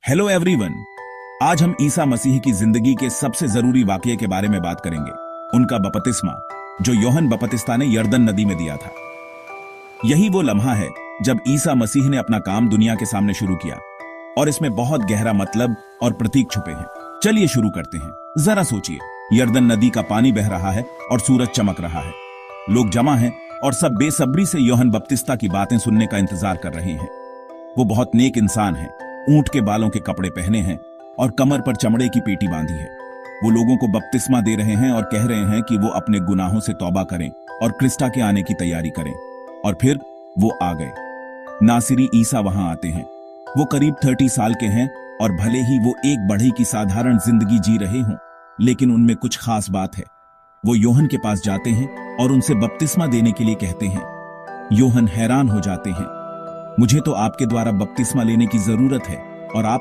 Hello everyone. आज हम ईसा मसीह की जिंदगी के सबसे जरूरी वाकये के बारे में बात करेंगे, उनका बपतिस्मा, जो यूहन्ना बपतिस्ता ने यरदन नदी में दिया था। यही वो लम्हा है जब ईसा मसीह ने अपना काम दुनिया के सामने शुरू किया, और इसमें बहुत गहरा मतलब और प्रतीक छुपे हैं। चलिए शुरू करते हैं। जरा सोचिए, यरदन नदी का पानी बह रहा है और सूरज चमक रहा है। लोग जमा हैं और सब बेसब्री से यूहन्ना बपतिस्ता की बातें सुनने का इंतजार कर रहे हैं। वो बहुत नेक इंसान है, ऊंट के बालों के कपड़े पहने हैं और कमर पर चमड़े की पेटी बांधी है। वो लोगों को बपतिस्मा दे रहे हैं और कह रहे हैं कि वो अपने गुनाहों से तौबा करें और क्रिस्टा के आने की तैयारी करें। और फिर वो आ गए। नासिरी ईसा वहां आते हैं। वो करीब 30 साल के हैं और भले ही वो एक बढ़ई की साधारण जिंदगी जी रहे हों, लेकिन उनमें कुछ खास बात है। वो यूहन्ना के पास जाते हैं और उनसे बपतिस्मा देने के लिए कहते हैं। यूहन्ना हैरान हो जाते हैं। मुझे तो आपके द्वारा बपतिस्मा लेने की जरूरत है और आप